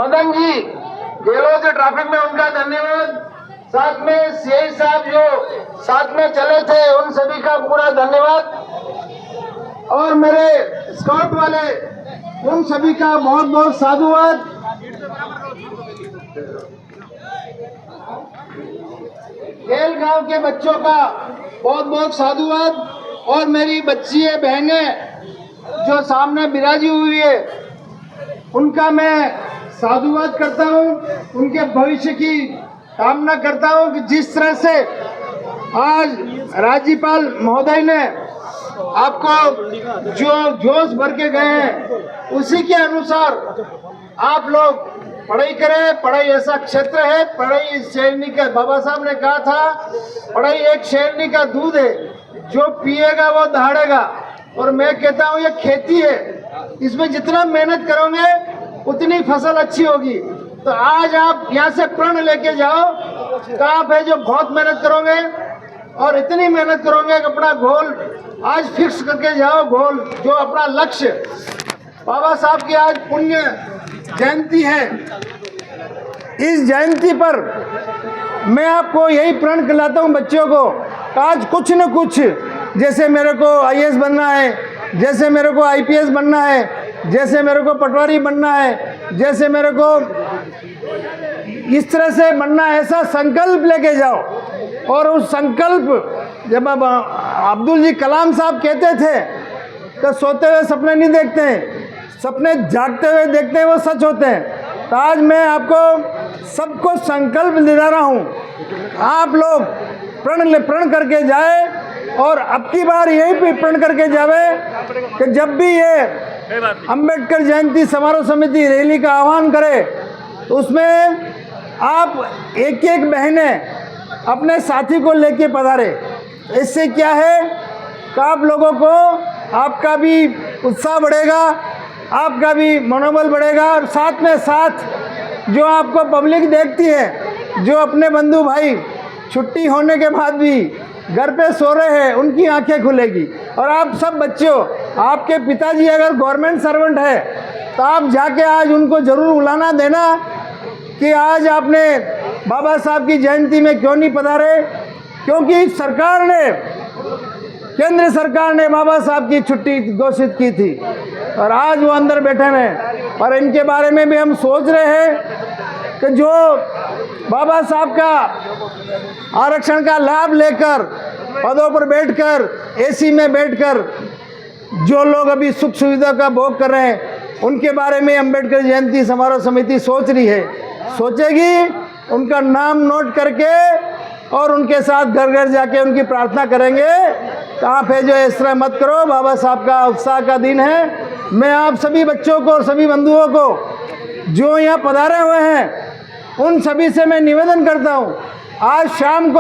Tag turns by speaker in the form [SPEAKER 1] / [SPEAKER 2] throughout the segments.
[SPEAKER 1] मदन जी गेलो जो ट्रैफिक में, उनका धन्यवाद। साथ में सीआई साहब जो साथ में चले थे, उन सभी का पूरा धन्यवाद। और मेरे स्काउट वाले, उन सभी का बहुत बहुत साधुवाद। खेल गांव के बच्चों का बहुत बहुत साधुवाद। और मेरी बच्ची बहनें जो सामने विराजी हुई है, उनका मैं साधुवाद करता हूं। उनके भविष्य की कामना करता हूं कि जिस तरह से आज राज्यपाल महोदय ने आपको जो जोश भर के गए हैं, उसी के अनुसार आप लोग पढ़ाई करें। पढ़ाई ऐसा क्षेत्र है, पढ़ाई शेरनी का, बाबा साहब ने कहा था, पढ़ाई एक शेरनी का दूध है, जो पिएगा वो दहाड़ेगा। और मैं कहता हूँ ये खेती है, इसमें जितना मेहनत करोगे उतनी फसल अच्छी होगी। तो आज आप यहाँ से प्रण लेके जाओ कि आप है जो बहुत मेहनत करोगे और इतनी मेहनत करोगे कि अपना गोल आज फिक्स करके जाओ। गोल जो अपना लक्ष्य, बाबा साहब की आज पुण्य जयंती है, इस जयंती पर मैं आपको यही प्रण दिलाता हूँ बच्चों को, आज कुछ न कुछ, जैसे मेरे को आईएएस बनना है, जैसे मेरे को आईपीएस बनना है, जैसे मेरे को पटवारी बनना है, जैसे मेरे को इस तरह से बनना है, ऐसा संकल्प लेके जाओ। और उस संकल्प, जब अब अब्दुल जी कलाम साहब कहते थे तो सोते हुए सपने नहीं देखते हैं, सपने जागते हुए देखते हैं, वो सच होते हैं। तो आज मैं आपको सबको संकल्प दिला रहा हूँ, आप लोग प्रण करके जाए। और अब की बार यही भी प्रण करके जावे कि जब भी ये अंबेडकर जयंती समारोह समिति रैली का आह्वान करे, तो उसमें आप एक एक बहने अपने साथी को लेके पधारे। इससे क्या है कि आप लोगों को, आपका भी उत्साह बढ़ेगा, आपका भी मनोबल बढ़ेगा। और साथ में साथ जो आपको पब्लिक देखती है, जो अपने बंधु भाई छुट्टी होने के बाद भी घर पे सो रहे हैं, उनकी आंखें खुलेगी। और आप सब बच्चों, आपके पिताजी अगर गवर्नमेंट सर्वेंट है तो आप जाके आज उनको ज़रूर बुलाना देना कि आज आपने बाबा साहब की जयंती में क्यों नहीं पधारे, क्योंकि सरकार ने, केंद्र सरकार ने बाबा साहब की छुट्टी घोषित की थी और आज वो अंदर बैठे हैं। और इनके बारे में भी हम सोच रहे हैं कि जो बाबा साहब का आरक्षण का लाभ लेकर पदों पर बैठकर, एसी में बैठकर जो लोग अभी सुख सुविधा का भोग कर रहे हैं, उनके बारे में अंबेडकर जयंती समारोह समिति सोच रही है, सोचेगी। उनका नाम नोट करके और उनके साथ घर घर जाके उनकी प्रार्थना करेंगे। तो आप है जो इस तरह मत करो, बाबा साहब का उत्साह का दिन है। मैं आप सभी बच्चों को और सभी बंधुओं को जो यहाँ पधारे हुए हैं, उन सभी से मैं निवेदन करता हूँ, आज शाम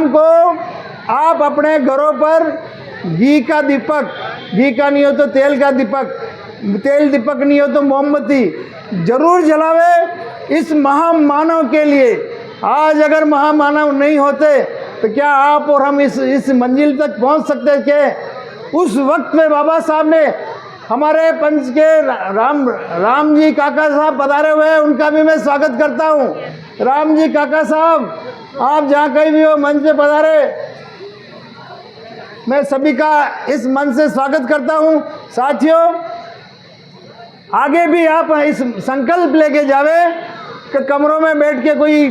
[SPEAKER 1] को आप अपने घरों पर घी का दीपक, घी का नहीं हो तो तेल का दीपक, तेल दीपक नहीं हो तो मोमबत्ती जरूर जलावे इस महामानव के लिए। आज अगर महामानव नहीं होते तो क्या आप और हम इस मंजिल तक पहुंच सकते थे? उस वक्त में बाबा साहब ने हमारे पंच के राम जी काका साहब पधारे हुए हैं, उनका भी मैं स्वागत करता हूं। राम जी काका साहब, आप जहाँ कहीं भी हो मंच पे पधारे, मैं सभी का इस मन से स्वागत करता हूं। साथियों, आगे भी आप इस संकल्प लेके जावे कि कमरों में बैठ के कोई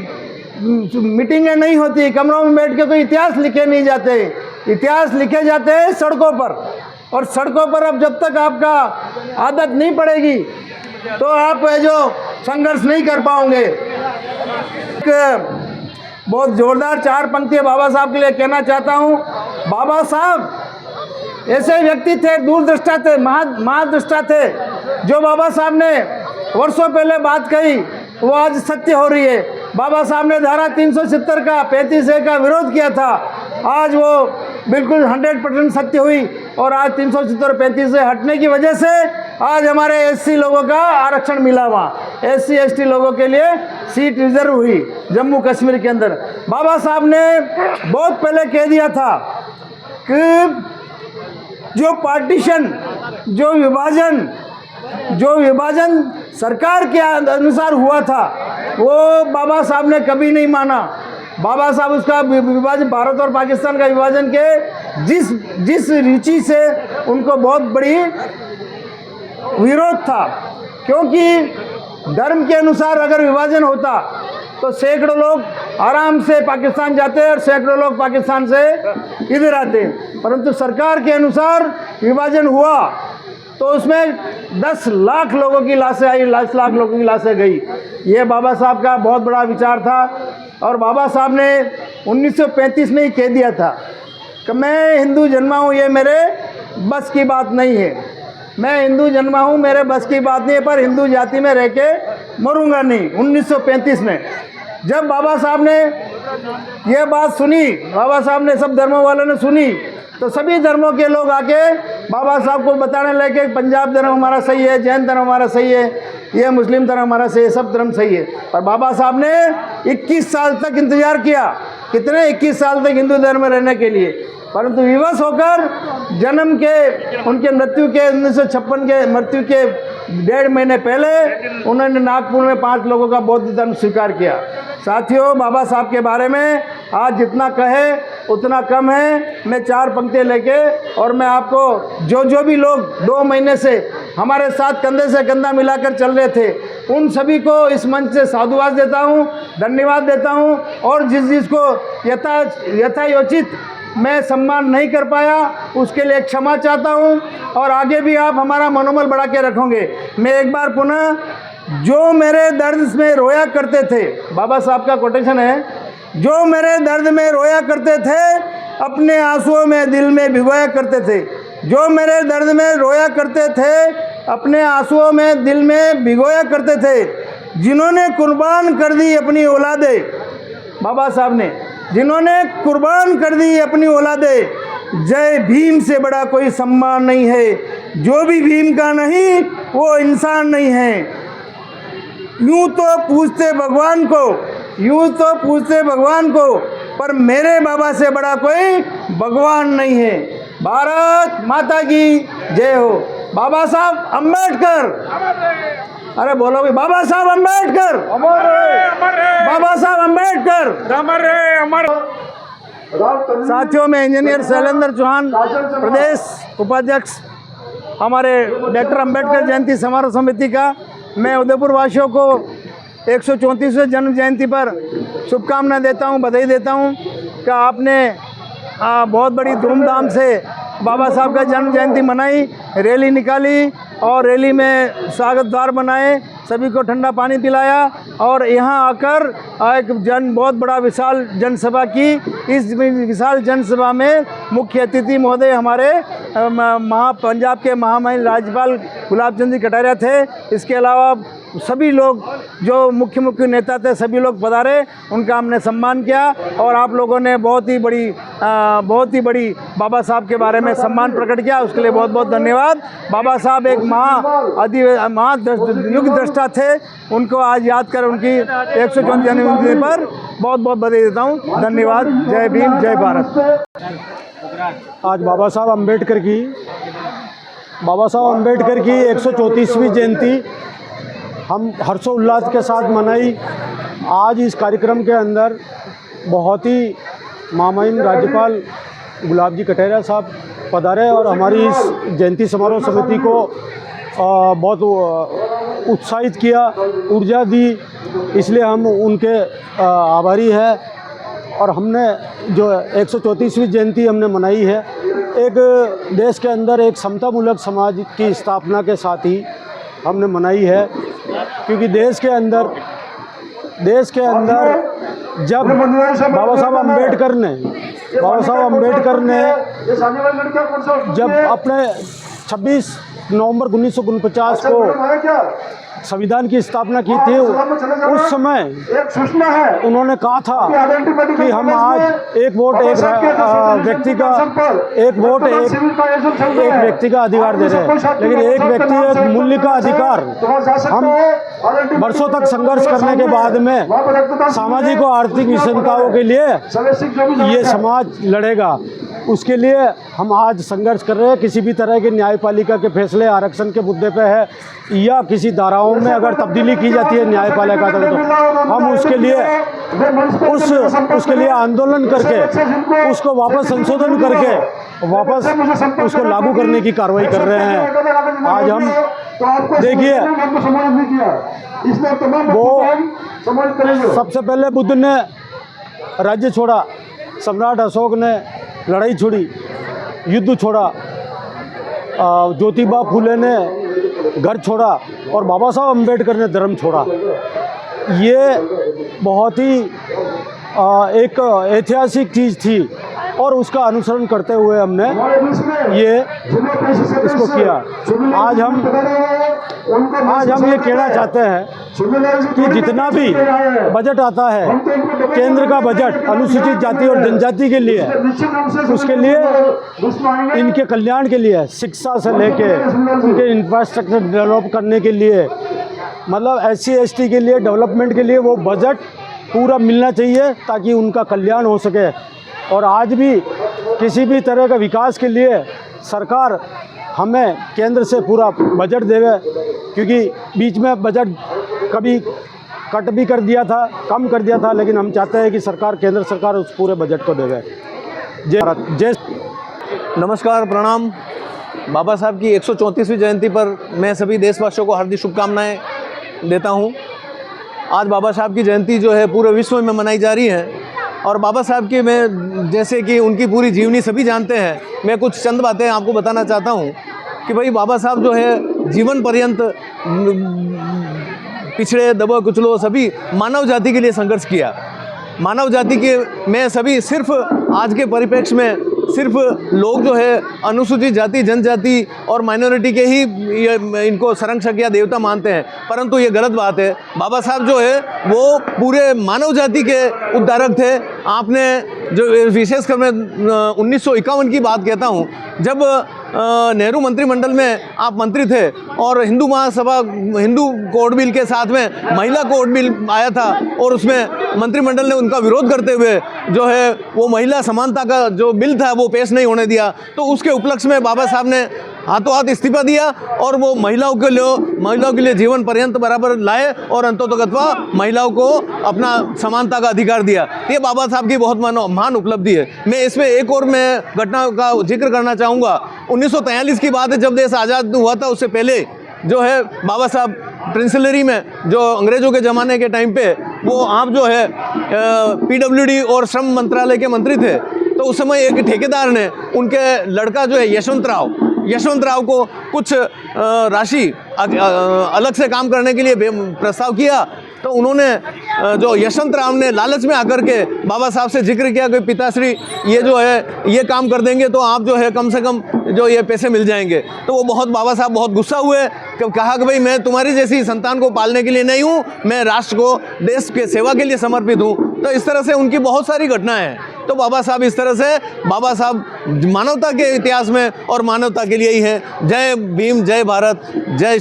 [SPEAKER 1] मीटिंगें नहीं होती, कमरों में बैठ के कोई इतिहास लिखे नहीं जाते, इतिहास लिखे जाते हैं सड़कों पर। और सड़कों पर अब जब तक आपका आदत नहीं पड़ेगी तो आप जो संघर्ष नहीं कर पाओगे। बहुत जोरदार 4 पंक्तियाँ बाबा साहब के लिए कहना चाहता हूँ। बाबा साहब ऐसे व्यक्ति थे, दूरदृष्टा थे, महादृष्टा थे। जो बाबा साहब ने वर्षों पहले बात कही वो आज सत्य हो रही है। बाबा साहब ने धारा 370 का 35A का विरोध किया था, आज वो बिल्कुल 100% सत्य हुई। और आज 370 35 से हटने की वजह से आज हमारे एससी लोगों का आरक्षण मिला। वहाँ एससी एसटी लोगों के लिए सीट रिजर्व हुई जम्मू कश्मीर के अंदर। बाबा साहब ने बहुत पहले कह दिया था कि जो पार्टीशन, जो विभाजन
[SPEAKER 2] जो विभाजन सरकार के अनुसार हुआ था वो बाबा साहब ने कभी नहीं माना। बाबा साहब उसका विभाजन, भारत और पाकिस्तान का विभाजन के जिस रुचि से उनको बहुत बड़ी विरोध था, क्योंकि धर्म के अनुसार अगर विभाजन होता तो सैकड़ों लोग आराम से पाकिस्तान जाते और सैकड़ों लोग पाकिस्तान से इधर आते, परंतु सरकार के अनुसार विभाजन हुआ तो उसमें 10 लाख लोगों की लाशें आई, 10 लाख लोगों की लाशें गई। ये बाबा साहब का बहुत बड़ा विचार था और बाबा साहब ने 1935 में ही कह दिया था कि मैं हिंदू जन्मा हूँ, ये मेरे बस की बात नहीं है। मैं हिंदू जन्मा हूँ, मेरे बस की बात नहीं है, पर हिंदू जाति में रह के मरूंगा नहीं। 1935 में जब बाबा साहब ने ये बात सुनी, बाबा साहब ने सब धर्मों वालों ने सुनी, तो सभी धर्मों के लोग आके बाबा साहब को बताने लगे पंजाब धर्म हमारा सही है, जैन धर्म हमारा सही है, ये मुस्लिम धर्म हमारा सही है, सब धर्म सही है। पर बाबा साहब ने 21 साल तक इंतजार किया, कितने 21 साल तक हिंदू धर्म में रहने के लिए, परंतु विवश होकर जन्म के उनके मृत्यु के 1956 के मृत्यु के 1.5 महीने पहले उन्होंने नागपुर में 5 लोगों का बौद्ध धर्म स्वीकार किया। साथियों, बाबा साहब के बारे में आज जितना कहे उतना कम है। मैं 4 पंक्तियाँ लेके और मैं आपको जो भी लोग 2 महीने से हमारे साथ कंधे से कंधा मिलाकर चल रहे थे, उन सभी को इस मंच से साधुवाद देता हूँ, धन्यवाद देता हूँ। और जिसको यथायोचित मैं सम्मान नहीं कर पाया उसके लिए क्षमा चाहता हूँ और आगे भी आप हमारा मनोबल बढ़ा के रखोगे। मैं एक बार पुनः, जो मेरे दर्द में रोया करते थे, बाबा साहब का कोटेशन है, जो मेरे दर्द में रोया करते थे अपने आंसुओं में दिल में भिगोया करते थे, जो मेरे दर्द में रोया करते थे अपने आंसुओं में दिल में भिगोया करते थे, जिन्होंने कुर्बान कर दी अपनी औलादे, बाबा साहब ने जिन्होंने कुर्बान कर दी अपनी औलादे, जय भीम से बड़ा कोई सम्मान नहीं है, जो भी भीम का नहीं वो इंसान नहीं है। यूं तो पूछते भगवान को, पर मेरे बाबा से बड़ा कोई भगवान नहीं है। भारत माता की जय हो। बाबा साहब अम्बेडकर, अरे बोलो भी, बाबा साहब अम्बेडकर, बाबा साहब अम्बेडकर। साथियों, में इंजीनियर शैलेंद्र चौहान, प्रदेश उपाध्यक्ष हमारे डॉक्टर अम्बेडकर जयंती समारोह समिति का, मैं उदयपुर वासियों को 134वें जन्म जयंती पर शुभकामनाएं देता हूं, बधाई देता हूं कि आपने बहुत बड़ी धूमधाम से बाबा साहब का जन्म जयंती मनाई, रैली निकाली और रैली में स्वागत द्वार बनाए, सभी को ठंडा पानी पिलाया और यहाँ आकर एक बहुत बड़ा विशाल जनसभा की। इस विशाल जनसभा में मुख्य अतिथि महोदय हमारे पंजाब के महामहिम राज्यपाल गुलाब चंद जी कटारिया थे। इसके अलावा सभी लोग जो मुख्य नेता थे सभी लोग पधारे, उनका हमने सम्मान किया और आप लोगों ने बहुत ही बड़ी बाबा साहब के बारे में सम्मान प्रकट किया, उसके लिए बहुत बहुत धन्यवाद। बाबा साहब एक युग दृष्टा थे, उनको आज याद कर उनकी 134 जन्मदिन पर बहुत बहुत बधाई देता हूँ। धन्यवाद। जय भीम, जय भारत।
[SPEAKER 3] आज बाबा साहब अम्बेडकर की 134वीं जयंती हम हर्षोल्लास के साथ मनाई। आज इस कार्यक्रम के अंदर बहुत ही महामहिम राज्यपाल गुलाब जी कटारिया साहब पधारे और हमारी इस जयंती समारोह समिति को बहुत उत्साहित किया, ऊर्जा दी, इसलिए हम उनके आभारी हैं। और हमने जो 134वीं जयंती हमने मनाई है, एक देश के अंदर एक समतामूलक समाज की स्थापना के साथ ही हमने मनाई है, क्योंकि देश के अंदर जब बाबा साहब अम्बेडकर ने जब अपने 26 नवंबर 1949 को संविधान की स्थापना की थी, उस समय उन्होंने कहा था कि हम आज एक वोट एक व्यक्ति का अधिकार दे रहे हैं, लेकिन एक व्यक्ति एक मूल्य का अधिकार हम वर्षों तक संघर्ष करने के बाद में सामाजिक और आर्थिक विषमताओं के लिए ये समाज लड़ेगा। उसके लिए हम आज संघर्ष कर रहे हैं। किसी भी तरह के न्यायपालिका के फैसले आरक्षण के मुद्दे पे है या किसी धाराओं में अगर तब्दीली की जाती है न्यायपालिका तक, तो हम उसके लिए आंदोलन करके उसको वापस संशोधन करके वापस उसको लागू करने की कार्रवाई कर रहे हैं। आज हम देखिए, वो सबसे पहले बुद्ध ने राज्य छोड़ा, सम्राट अशोक ने लड़ाई छोड़ी, युद्ध छोड़ा, ज्योतिबा फुले ने घर छोड़ा और बाबा साहब अम्बेडकर ने धर्म छोड़ा। ये बहुत ही एक ऐतिहासिक चीज़ थी और उसका अनुसरण करते हुए हमने इसको किया। आज हम ये कहना चाहते हैं कि जितना भी बजट आता है केंद्र का बजट अनुसूचित जाति और जनजाति के लिए, उसके लिए इनके कल्याण के लिए, शिक्षा से लेके उनके इंफ्रास्ट्रक्चर डेवलप करने के लिए, मतलब SC ST के लिए डेवलपमेंट के लिए वो बजट पूरा मिलना चाहिए ताकि उनका कल्याण हो सके। और आज भी किसी भी तरह का विकास के लिए सरकार हमें केंद्र से पूरा बजट देवे, क्योंकि बीच में बजट कभी कट भी कर दिया था, कम कर दिया था, लेकिन हम चाहते हैं कि सरकार, केंद्र सरकार उस पूरे बजट को देवे। जय
[SPEAKER 4] नमस्कार, प्रणाम। बाबा साहब की 134वीं जयंती पर मैं सभी देशवासियों को हार्दिक शुभकामनाएं देता हूं। आज बाबा साहब की जयंती जो है पूरे विश्व में मनाई जा रही है और बाबा साहब की मैं जैसे कि उनकी पूरी जीवनी सभी जानते हैं, मैं कुछ चंद बातें आपको बताना चाहता हूं कि भाई बाबा साहब जो है जीवन पर्यंत पिछड़े, दबे कुचलों सभी मानव जाति के लिए संघर्ष किया। मानव जाति के में सभी सिर्फ आज के परिप्रेक्ष्य में सिर्फ लोग जो है अनुसूचित जाति, जनजाति और माइनॉरिटी के ही इनको संरक्षक या देवता मानते हैं, परंतु ये गलत बात है। बाबा साहब जो है वो पूरे मानव जाति के उद्धारक थे। आपने जो विशेषकर मैं 1951 की बात कहता हूँ, जब नेहरू मंत्रिमंडल में आप मंत्री थे और हिंदू महासभा, हिंदू कोड बिल के साथ में महिला कोड बिल आया था और उसमें मंत्रिमंडल ने उनका विरोध करते हुए जो है वो महिला समानता का जो बिल था वो पेश नहीं होने दिया। तो उसके उपलक्ष्य में बाबा साहब ने हाथों हाथ इस्तीफा दिया और वो महिलाओं के लिए जीवन पर्यंत बराबर लाए और अंततोगत्वा महिलाओं को अपना समानता का अधिकार दिया। ये बाबा साहब की बहुत महान उपलब्धि है। मैं इसमें एक और मैं घटना का जिक्र करना चाहूँगा। 1943 की बात है, जब देश आज़ाद हुआ था, उससे पहले जो है बाबा साहब प्रिंसलरी में जो अंग्रेज़ों के ज़माने के टाइम पे वो आप जो है PWD और श्रम मंत्रालय के मंत्री थे। तो उस समय एक ठेकेदार ने उनके लड़का जो है यशवंत राव को कुछ राशि अलग से काम करने के लिए प्रस्ताव किया। तो उन्होंने जो यशवंत राव ने लालच में आकर के बाबा साहब से जिक्र किया कि पिताश्री ये जो है ये काम कर देंगे तो आप जो है कम से कम जो ये पैसे मिल जाएंगे। तो वो बाबा साहब बहुत गुस्सा हुए, कहा कि भाई मैं तुम्हारी जैसी संतान को पालने के लिए नहीं हूँ, मैं राष्ट्र को, देश के सेवा के लिए समर्पित हूँ। तो इस तरह से उनकी बहुत सारी घटनाएं हैं। तो बाबा साहब इस तरह से, बाबा साहब मानवता के इतिहास में और मानवता के लिए ही हैं। जय भीम, जय भारत, जय